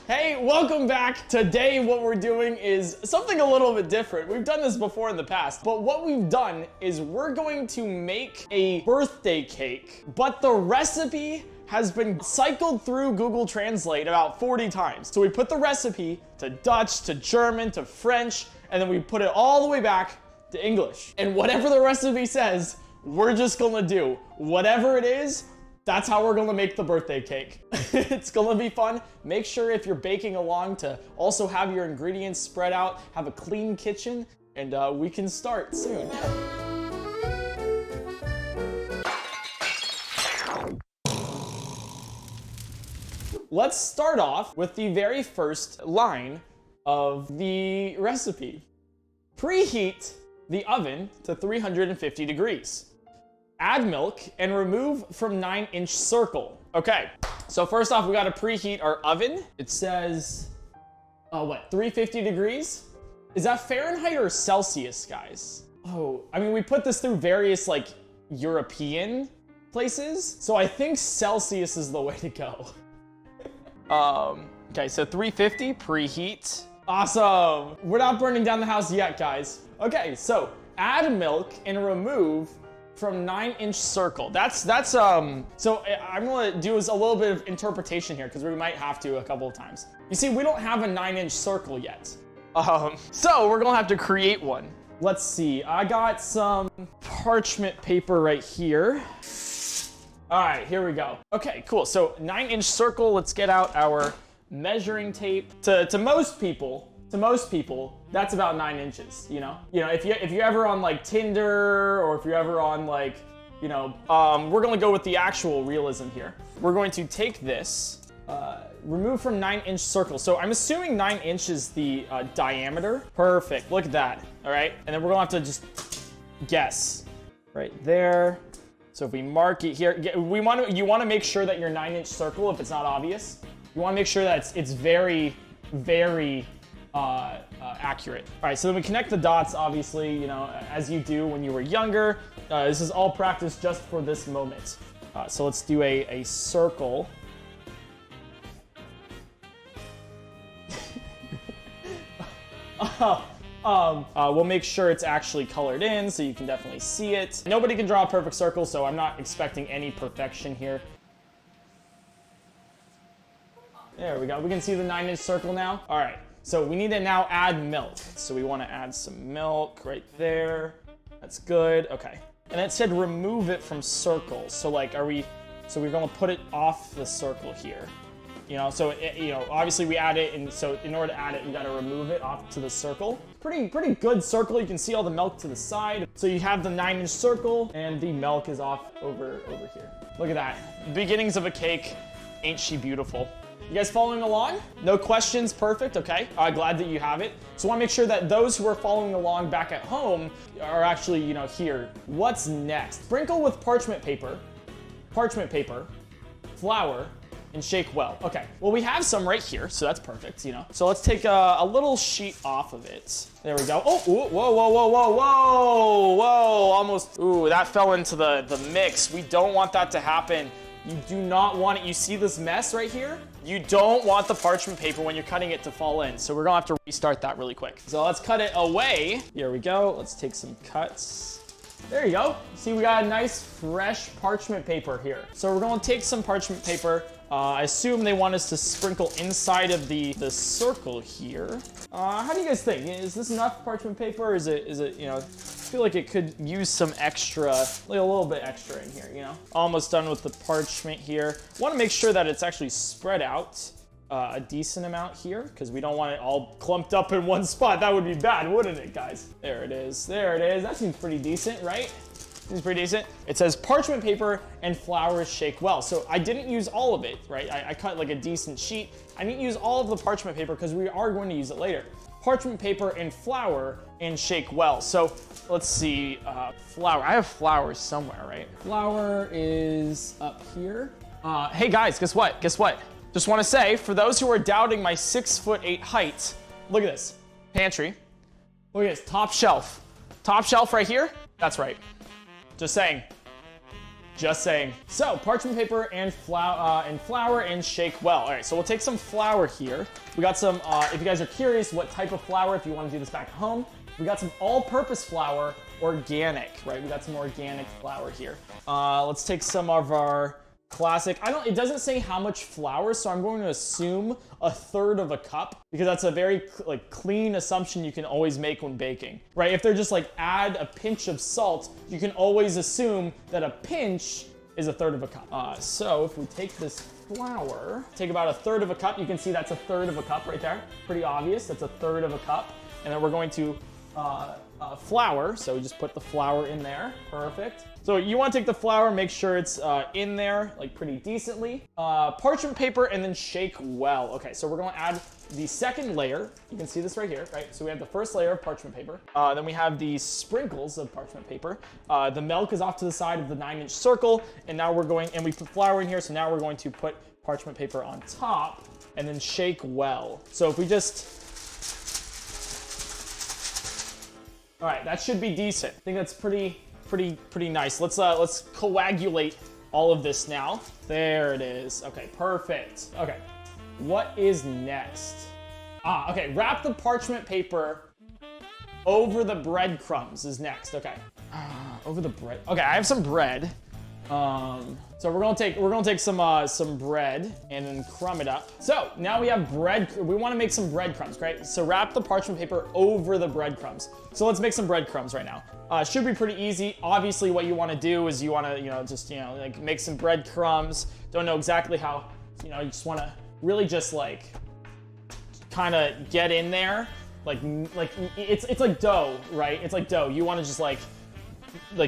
Hey, welcome back. Today what we're doing is something a little bit different. We've done this before in the past, but what we've done is we're going to make a birthday cake, but the recipe has been cycled through Google Translate about 40 times. So we put the recipe to Dutch, to German, to French, and then we put it all the way back to English. And whatever the recipe says, we're just gonna do. Whatever it is, that's how we're gonna make the birthday cake. It's gonna be fun. Make sure if you're baking along to also have your ingredients spread out, have a clean kitchen, and we can start soon. Let's start off with the very first line of the recipe. Preheat the oven to 350 degrees. Add milk and remove from 9-inch circle. Okay, so first off, we gotta preheat our oven. It says, 350 degrees? Is that Fahrenheit or Celsius, guys? Oh, I mean, we put this through various like European places, so I think Celsius is the way to go. Okay, so 350, preheat. Awesome. We're not burning down the house yet, guys. Okay, so add milk and remove from 9-inch circle. So I'm gonna do is a little bit of interpretation here because we might have to a couple of times. You see, we don't have a 9-inch circle yet. So we're gonna have to create one. Let's see, I got some parchment paper right here. All right, here we go. Okay, cool, so 9-inch circle, let's get out our measuring tape. To most people, that's about 9 inches, you know? If you're ever on like Tinder or if you're ever on like, we're gonna go with the actual realism here. We're going to take this, remove from 9-inch circle. So I'm assuming 9 inches is the diameter. Perfect, look at that, all right? And then we're gonna have to just guess right there. So if we mark it here, you wanna make sure that your 9-inch circle, if it's not obvious, you wanna make sure that it's very, very, accurate. All right, so then we connect the dots, obviously, as you do when you were younger. This is all practice just for this moment. So let's do a circle. We'll make sure it's actually colored in so you can definitely see it. Nobody can draw a perfect circle, so I'm not expecting any perfection here. There we go. We can see the 9-inch circle now. All right. So we need to now add milk. So we want to add some milk right there. That's good. Okay. And it said remove it from circles. So like, so we're going to put it off the circle here. Obviously we add it, and so in order to add it, you got to remove it off to the circle. Pretty good circle. You can see all the milk to the side. So you have the 9-inch circle, and the milk is off over here. Look at that. Beginnings of a cake. Ain't she beautiful? You guys following along? No questions, perfect, okay. Glad that you have it. So I want to make sure that those who are following along back at home are actually, here. What's next? Sprinkle with parchment paper, flour, and shake well. Okay, well we have some right here, so that's perfect, So let's take a little sheet off of it. There we go. Oh, ooh, whoa, almost, ooh, that fell into the mix. We don't want that to happen. You do not want it. You see this mess right here? You don't want the parchment paper when you're cutting it to fall in. So we're gonna have to restart that really quick. So let's cut it away. Here we go. Let's take some cuts. There you go. See, we got a nice fresh parchment paper here. So we're gonna take some parchment paper. I assume they want us to sprinkle inside of the circle here. How do you guys think? Is this enough parchment paper? Or is it, I feel like it could use some extra, like a little bit extra in here, Almost done with the parchment here. Want to make sure that it's actually spread out a decent amount here, because we don't want it all clumped up in one spot. That would be bad, wouldn't it, guys? There it is. That seems pretty decent, right? Seems pretty decent. It says parchment paper and flour shake well. So I didn't use all of it, right? I cut like a decent sheet. I didn't use all of the parchment paper because we are going to use it later. Parchment paper and flour and shake well. So let's see, flour. I have flour somewhere, right? Flour is up here. Hey guys, guess what? Just want to say, for those who are doubting my 6'8" height, look at this. Pantry. Look at this, top shelf. Top shelf right here? That's right. Just saying. Just saying. So parchment paper and flour and shake well. All right, so we'll take some flour here. We got some, if you guys are curious what type of flour, if you want to do this back at home, we got some all-purpose flour, organic, right? We got some organic flour here. Let's take some of our classic, it doesn't say how much flour, so I'm going to assume 1/3 of a cup, because that's a very clean assumption you can always make when baking, right? If they're just like add a pinch of salt, you can always assume that a pinch is 1/3 of a cup. So if we take this flour, take about 1/3 of a cup, you can see that's 1/3 of a cup right there. Pretty obvious, that's 1/3 of a cup. And then we're going to flour, so we just put the flour in there, perfect. So you want to take the flour, make sure it's in there like pretty decently. Parchment paper and then shake well. Okay, so we're going to add the second layer. You can see this right here, right? So we have the first layer of parchment paper. Then we have the sprinkles of parchment paper. The milk is off to the side of the 9-inch circle, and now we're going, and we put flour in here, so now we're going to put parchment paper on top and then shake well. So if we just, all right, that should be decent. I think that's pretty nice. Let's coagulate all of this now. There it is. Okay, perfect. Okay, what is next? Okay, wrap the parchment paper over the breadcrumbs is next. Okay, over the bread. Okay, I have some bread. So we're gonna take some bread and then crumb it up. So now we have bread. We want to make some breadcrumbs, right? So wrap the parchment paper over the breadcrumbs. So let's make some breadcrumbs right now. Should be pretty easy. Obviously, what you want to do is you want to, just like make some breadcrumbs. Don't know exactly how. You just want to really just like kind of get in there. Like it's like dough, right? It's like dough. You want to just like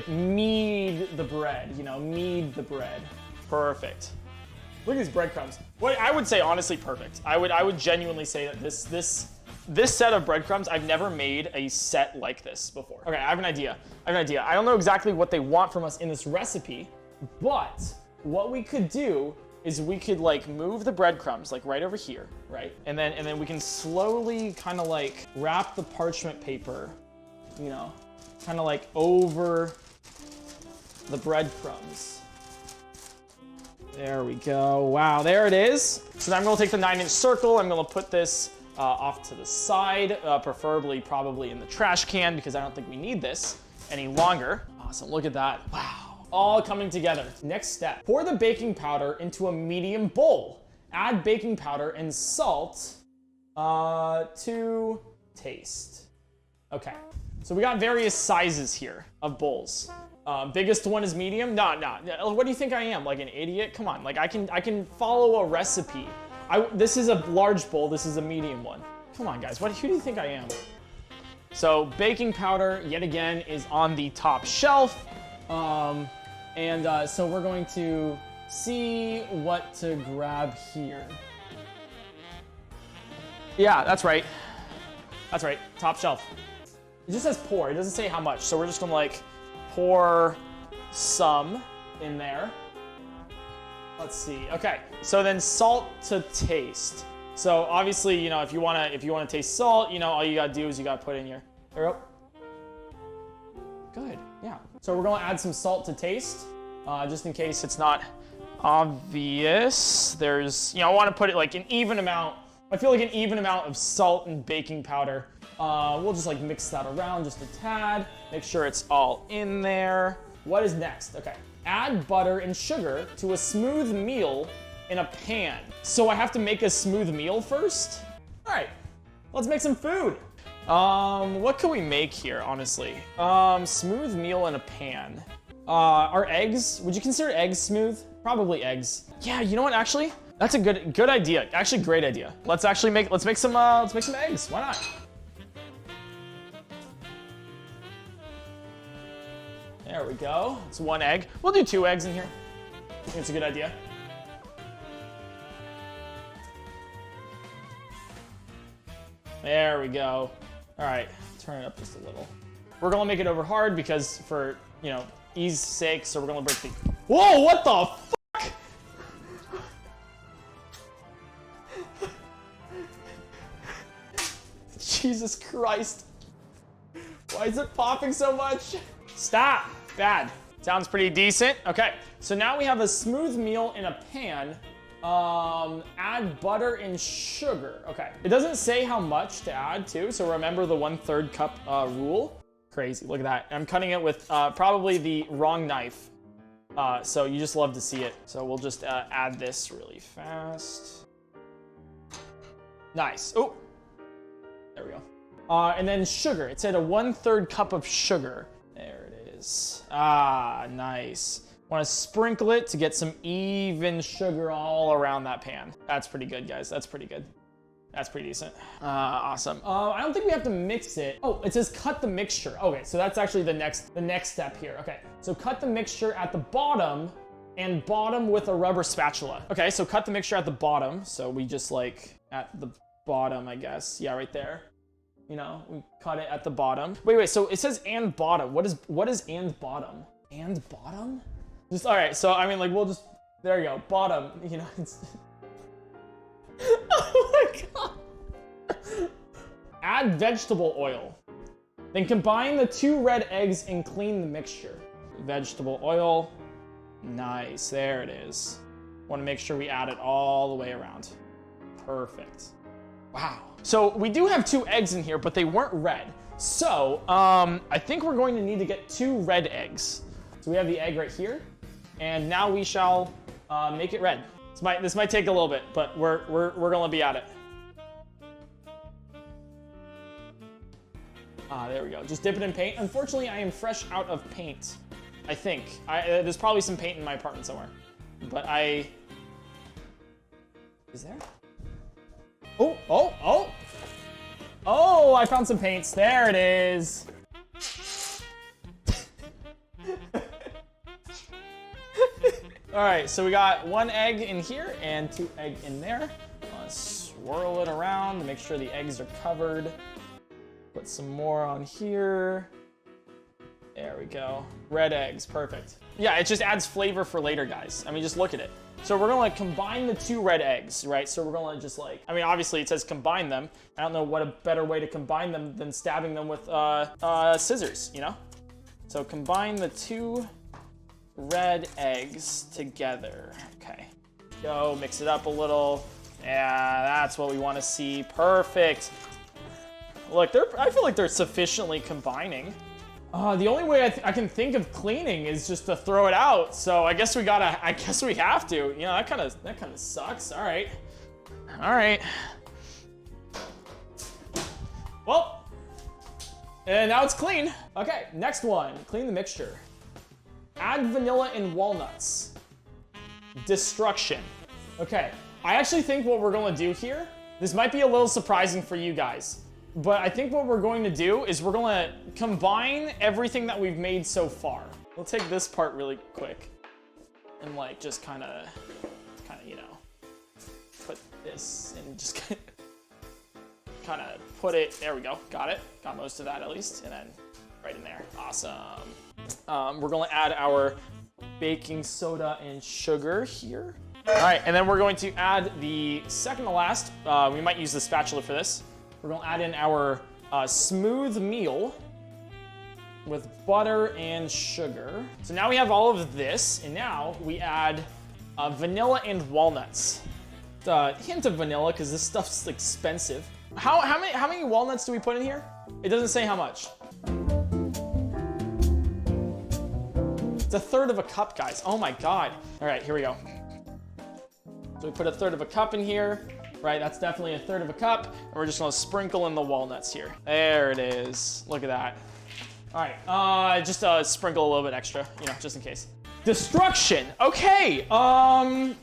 knead the bread, knead the bread. Perfect. Look at these breadcrumbs. What I would say, honestly, perfect. I would genuinely say that this set of breadcrumbs, I've never made a set like this before. Okay, I have an idea. I don't know exactly what they want from us in this recipe, but what we could do is we could move the breadcrumbs right over here, right? And then we can slowly kind of wrap the parchment paper, kind of over the breadcrumbs. There we go. Wow, there it is. So now I'm gonna take the 9-inch circle. I'm gonna put this off to the side, probably in the trash can, because I don't think we need this any longer. Awesome, look at that. Wow, all coming together. Next step, pour the baking powder into a medium bowl. Add baking powder and salt to taste. Okay. So we got various sizes here of bowls. Biggest one is medium. No. What do you think I am? Like an idiot? Come on. I can follow a recipe. This is a large bowl. This is a medium one. Come on, guys. Who do you think I am? So baking powder, yet again, is on the top shelf. So we're going to see what to grab here. Yeah, that's right. That's right. Top shelf. It just says pour, it doesn't say how much. So we're just gonna pour some in there. Let's see, okay. So then salt to taste. So obviously, if you wanna taste salt, all you gotta do is you gotta put in your, there we go. Good, yeah. So we're gonna add some salt to taste, just in case it's not obvious. There's, I wanna put it an even amount. I feel like an even amount of salt and baking powder. We'll just mix that around just a tad. Make sure it's all in there. What is next? Okay. Add butter and sugar to a smooth meal in a pan. So I have to make a smooth meal first? All right, let's make some food. What can we make here, honestly? Smooth meal in a pan. Are eggs, would you consider eggs smooth? Probably eggs. Yeah, you know what, actually? That's a good idea. Actually, great idea. Let's make some eggs. Why not? There we go. It's 1 egg. We'll do 2 eggs in here. I think it's a good idea. There we go. All right, turn it up just a little. We're gonna make it over hard because for, ease sake, so we're gonna break the... Whoa, what the fuck? Jesus Christ. Why is it popping so much? Stop. Bad. Sounds pretty decent. Okay, so now we have a smooth meal in a pan. Add butter and sugar. Okay, it doesn't say how much to add too, so remember the 1/3 cup rule. Crazy, look at that. I'm cutting it with probably the wrong knife. So you just love to see it. So we'll just add this really fast. Nice. Oh, there we go. And then sugar. It said a 1/3 cup of sugar. There it is. Ah, nice. Want to sprinkle it to get some even sugar all around that pan. That's pretty good, guys. That's pretty good. That's pretty decent. Awesome. I don't think we have to mix it. Oh, it says cut the mixture. Okay, so that's actually the next step here. Okay, so cut the mixture at the bottom and bottom with a rubber spatula. Okay, so cut the mixture at the bottom. So we just like at the bottom, I guess. Yeah, right there. You know, we cut it at the bottom. Wait, so it says and bottom. What is and bottom? And bottom? Just, all right, so I mean, like, we'll just, there you go, bottom, you know, it's, oh my God. Add vegetable oil. Then combine the 2 red eggs and clean the mixture. Vegetable oil, nice, there it is. Want to make sure we add it all the way around. Perfect. Wow. So we do have 2 eggs in here, but they weren't red. So, I think we're going to need to get 2 red eggs. So we have the egg right here. And now we shall make it red. This might take a little bit, but we're gonna be at it. There we go. Just dip it in paint. Unfortunately, I am fresh out of paint. I think there's probably some paint in my apartment somewhere, but is there? Oh! I found some paints. There it is. All right, so we got 1 egg in here and 2 eggs in there. Swirl it around to make sure the eggs are covered. Put some more on here. There we go. Red eggs, perfect. Yeah, it just adds flavor for later, guys. I mean, just look at it. So we're gonna combine the 2 red eggs, right? So we're gonna just I mean, obviously it says combine them. I don't know what a better way to combine them than stabbing them with scissors, you know? So combine the 2 red eggs together. Okay, go mix it up a little. Yeah, that's what we want to see. Perfect. Look, I feel like they're sufficiently combining. The only way I can think of cleaning is just to throw it out. So I guess we have to. You know, that kind of sucks. All right. Well, and now it's clean. Okay, next one. Clean the mixture. Add vanilla and walnuts. Destruction. Okay, I actually think what we're gonna do here, this might be a little surprising for you guys, but I think what we're going to do is we're gonna combine everything that we've made so far. We'll take this part really quick and just kind of, you know, put this and just kind of put it, there we go, got it. Got most of that at least, and then right in there, awesome. We're gonna add our baking soda and sugar here. All right, and then we're going to add the second to last. We might use the spatula for this. We're gonna add in our smooth meal with butter and sugar. So now we have all of this, and now we add vanilla and walnuts. A hint of vanilla, because this stuff's expensive. How many walnuts do we put in here? It doesn't say how much. It's 1/3 of a cup, guys. Oh my God. All right, here we go. So we put 1/3 of a cup in here, right? That's definitely 1/3 of a cup. And we're just gonna sprinkle in the walnuts here. There it is. Look at that. All right, just sprinkle a little bit extra, you know, just in case. Destruction. Okay. How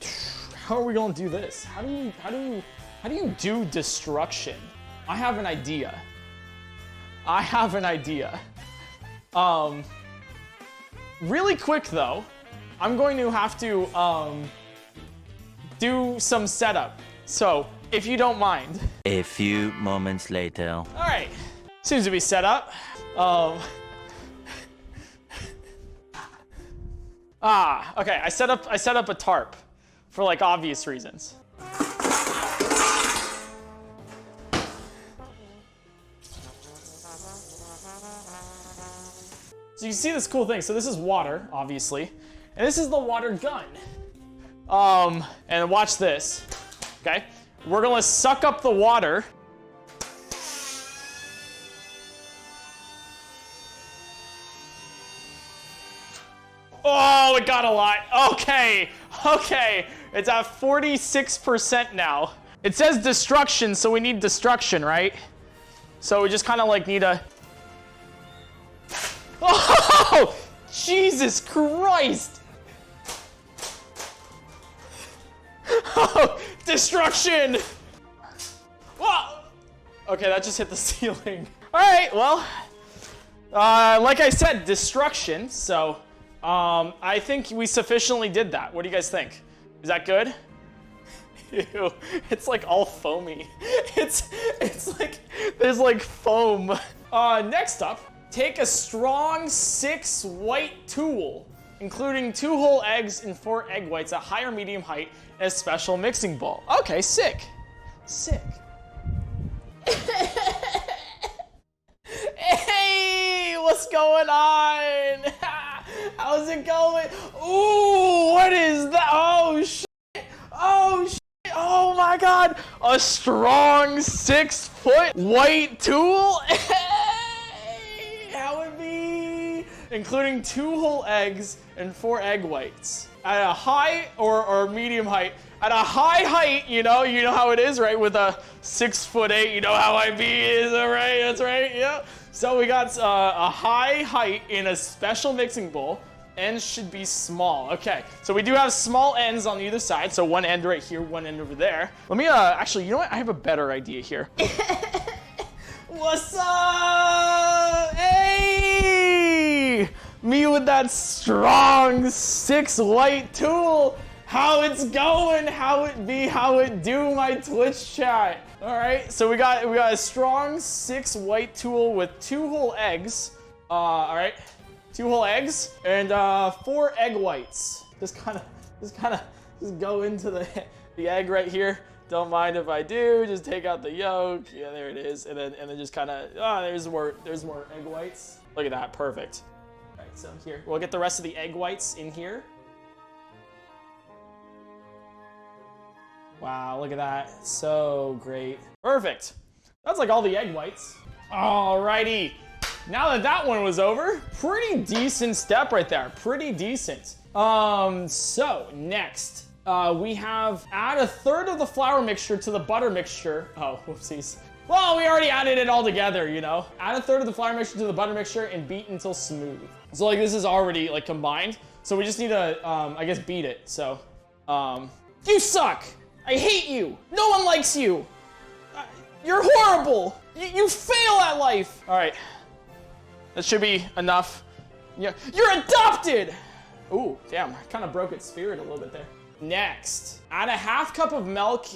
are we gonna do this? How do you do destruction? I have an idea. Really quick though, I'm going to have to do some setup. So if you don't mind. A few moments later. All right, seems to be set up. Okay, I set up a tarp for obvious reasons. So you see this cool thing. So this is water, obviously. And this is the water gun. And watch this, okay? We're gonna suck up the water. Oh, it got a lot. Okay, okay. It's at 46% now. It says destruction, so we need destruction, right? So we just kind of like need a... Oh, Jesus Christ. Oh, destruction. Whoa. Okay, that just hit the ceiling. All right, well, like I said, destruction, so... I think we sufficiently did that. What do you guys think? Is that good? Ew, it's like all foamy. It's like, there's like foam. Next up, take a strong 6 white tool, including 2 whole eggs and 4 egg whites at high or medium height and a special mixing bowl. Okay, sick. Sick. Hey, what's going on? How's it going? Ooh, what is that? Oh, shit. Oh, shit. Oh, my God. A strong 6-foot white tool? Hey, how would be? Including 2 whole eggs and 4 egg whites. At a high or medium height. At a high height, you know how it is, right? With a 6'8", you know how I be is, right? That's right, yeah. So we got a high height in a special mixing bowl. Ends should be small. Okay, so we do have small ends on either side. So one end right here, one end over there. Let me, actually, you know what? I have a better idea here. What's up? Hey! Me with that strong 6 white tool. How it's going, how it be, how it do, my Twitch chat. All right, so we got a strong 6 white tool with 2 whole eggs. All right, 2 whole eggs and 4 egg whites. Just go into the egg right here. Don't mind if I do. Just take out the yolk. Yeah, there it is. And then just kind of there's more egg whites. Look at that, perfect. All right, so here we'll get the rest of the egg whites in here. Wow, look at that. So great. Perfect. That's like all the egg whites. Alrighty. Now that that one was over, pretty decent step right there. Pretty decent. So next, we have add 1/3 of the flour mixture to the butter mixture. Oh, whoopsies. Well, we already added it all together, you know. Add 1/3 of the flour mixture to the butter mixture and beat until smooth. So like this is already like combined. So we just need to, I guess, beat it. So, you suck. I hate you. No one likes you. You're horrible. You fail at life. All right. That should be enough. Yeah, you're adopted. Ooh, damn. I kind of broke its spirit a little bit there. Next, add a 1/2 cup of milk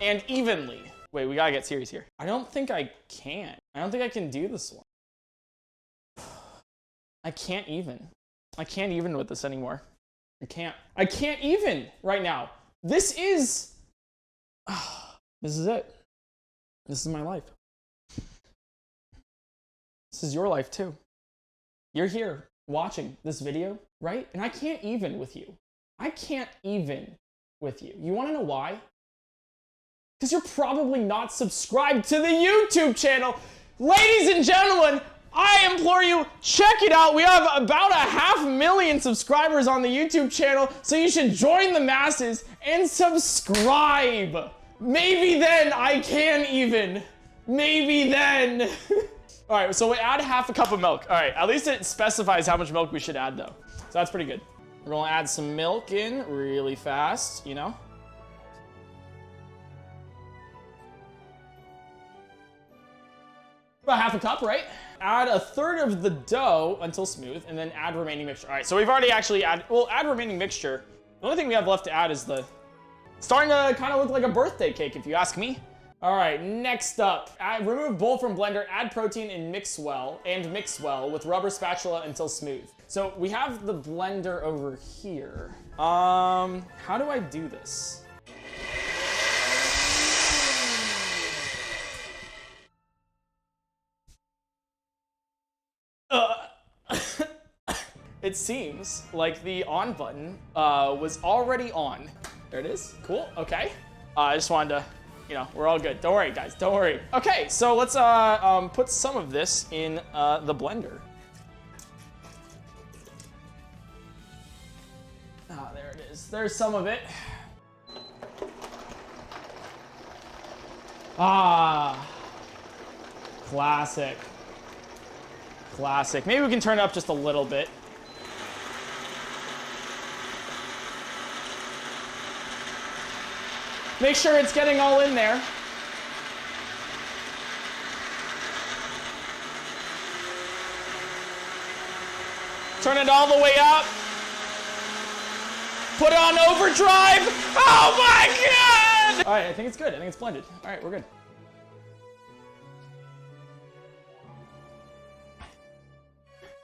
and evenly. Wait, we gotta get serious here. I don't think I can. I don't think I can do this one. I can't even. I can't even with this anymore. I can't even right now. This is it. This is my life. This is your life too. You're here watching this video, right? And I can't even with you. I can't even with you. You wanna know why? Because you're probably not subscribed to the YouTube channel. Ladies and gentlemen, I implore you, check it out. We have about 500,000 subscribers on the YouTube channel, so you should join the masses and subscribe. Maybe then I can even. Maybe then. All right, so we add 1/2 cup of milk. All right, at least it specifies how much milk we should add though. So that's pretty good. We're gonna add some milk in really fast, you know? About 1/2 cup, right? Add 1/3 of the dough until smooth, and then add remaining mixture. All right, so we've already actually add remaining mixture. The only thing we have left to add is starting to kind of look like a birthday cake, if you ask me. All right, next up, remove bowl from blender, add protein and mix well with rubber spatula until smooth. So we have the blender over here. How do I do this? it seems like the on button was already on. There it is. Cool. Okay. I just wanted to, you know, we're all good. Don't worry, guys. Don't worry. Okay, so let's put some of this in the blender. Ah, there it is. There's some of it. Ah, classic. Classic. Maybe we can turn it up just a little bit. Make sure it's getting all in there. Turn it all the way up. Put it on overdrive. Oh my God! All right, I think it's good. I think it's blended. All right, we're good.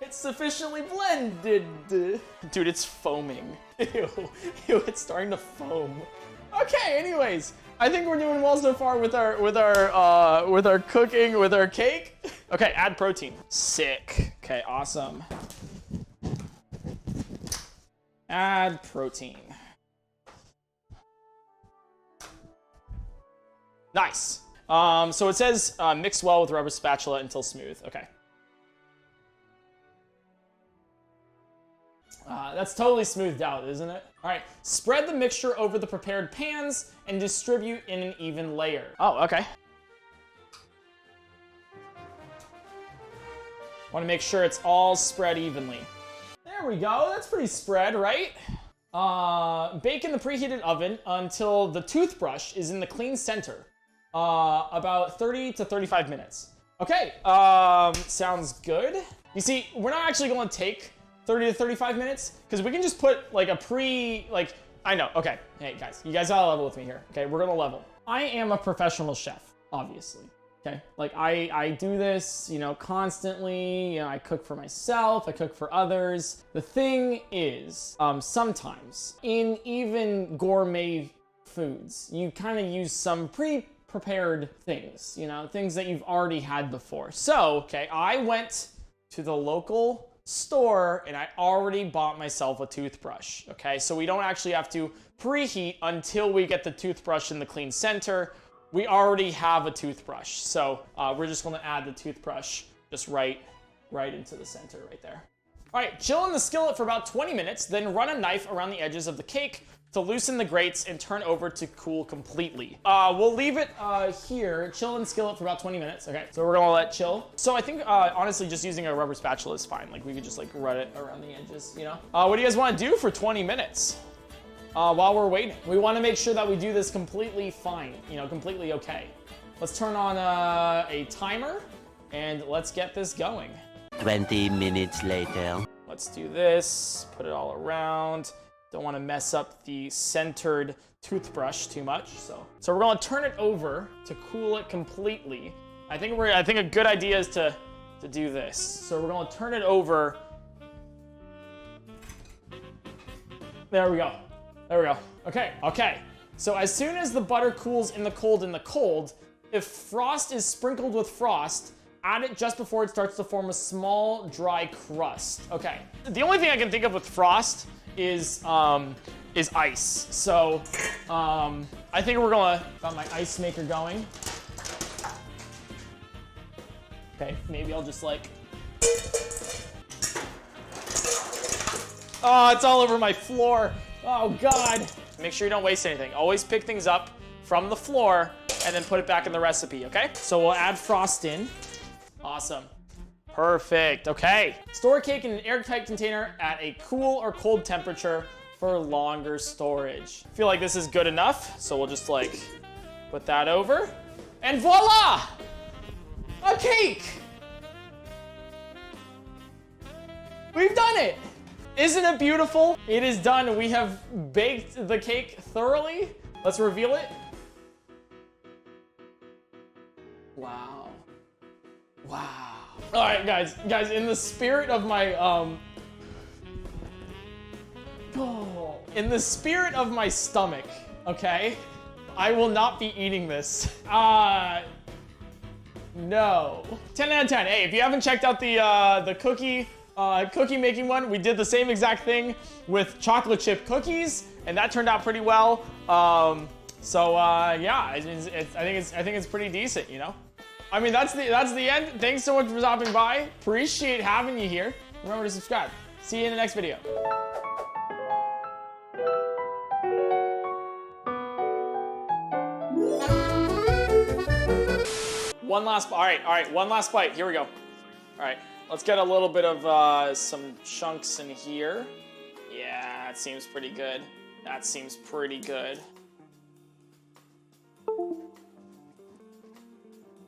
It's sufficiently blended. Dude, it's foaming. Ew, ew, it's starting to foam. Okay, anyways, I think we're doing well so far with our cooking, with our cake. Okay, add protein. Sick. Okay, awesome. Add protein. Nice. So it says mix well with rubber spatula until smooth. Okay. That's totally smoothed out, isn't it? All right, spread the mixture over the prepared pans and distribute in an even layer. Oh, okay. Want to make sure it's all spread evenly. There we go, that's pretty spread, right? Bake in the preheated oven until the toothbrush is in the clean center. About 30 to 35 minutes. Okay, sounds good. You see, we're not actually going to take 30 to 35 minutes, because we can just put like a I know, okay. Hey guys, you guys gotta level with me here, okay? We're gonna level. I am a professional chef, obviously, okay? Like I do this, you know, constantly, you know, I cook for myself, I cook for others. The thing is, sometimes in even gourmet foods, you kind of use some pre-prepared things, you know, things that you've already had before. So, okay, I went to the local store and I already bought myself a toothbrush, okay? So we don't actually have to preheat until we get the toothbrush in the clean center. We already have a toothbrush. So we're just gonna add the toothbrush just right into the center right there. All right, chill in the skillet for about 20 minutes, then run a knife around the edges of the cake to loosen the grates and turn over to cool completely. We'll leave it here, chill in the skillet for about 20 minutes. Okay, so we're gonna let chill. So I think, honestly, just using a rubber spatula is fine. Like, we could just, like, run it around the edges, you know? What do you guys wanna do for 20 minutes while we're waiting? We wanna make sure that we do this completely fine, you know, completely okay. Let's turn on a timer, and let's get this going. 20 minutes later. Let's do this, put it all around. Don't want to mess up the centered toothbrush too much, so we're going to turn it over to cool it completely. I think a good idea is to do this. So we're going to turn it over. There we go. There we go. Okay. So as soon as the butter cools in the cold, if frost is sprinkled with frost, add it just before it starts to form a small dry crust. Okay. The only thing I can think of with frost is ice. So I think we're got my ice maker going. Okay, maybe I'll just like, oh, it's all over my floor. Oh God. Make sure you don't waste anything. Always pick things up from the floor and then put it back in the recipe, okay? So we'll add frost in. Awesome. Perfect, okay. Store cake in an airtight container at a cool or cold temperature for longer storage. I feel like this is good enough, so we'll just like put that over. And voila! A cake! We've done it! Isn't it beautiful? It is done. We have baked the cake thoroughly. Let's reveal it. Wow. Wow. All right, guys, in the spirit of my, in the spirit of my stomach, okay, I will not be eating this. No. 10 out of 10. Hey, if you haven't checked out the cookie cookie making one. We did the same exact thing with chocolate chip cookies, and that turned out pretty well. Yeah, I think it's pretty decent, you know. I mean, that's the end. Thanks so much for stopping by. Appreciate having you here. Remember to subscribe. See you in the next video. One last, all right, one last bite. Here we go. All right, let's get a little bit of some chunks in here. Yeah, that seems pretty good. That seems pretty good.